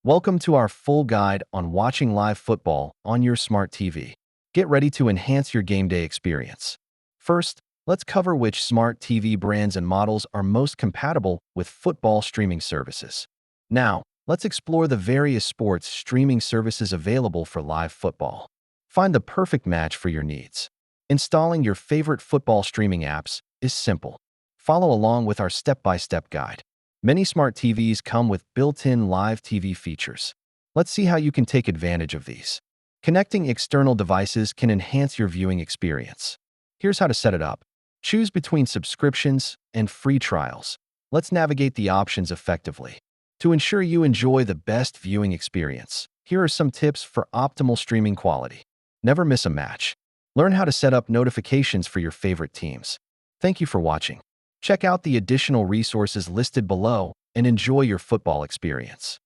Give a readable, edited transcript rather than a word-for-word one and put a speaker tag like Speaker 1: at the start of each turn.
Speaker 1: Welcome to our full guide on watching live football on your smart TV. Get ready to enhance your game day experience. First, let's cover which smart TV brands and models are most compatible with football streaming services. Now, let's explore the various sports streaming services available for live football. Find the perfect match for your needs. Installing your favorite football streaming apps is simple. Follow along with our step-by-step guide. Many smart TVs come with built-in live TV features. Let's see how you can take advantage of these. Connecting external devices can enhance your viewing experience. Here's how to set it up. Choose between subscriptions and free trials. Let's navigate the options effectively. To ensure you enjoy the best viewing experience, here are some tips for optimal streaming quality. Never miss a match. Learn how to set up notifications for your favorite teams. Thank you for watching. Check out the additional resources listed below and enjoy your football experience.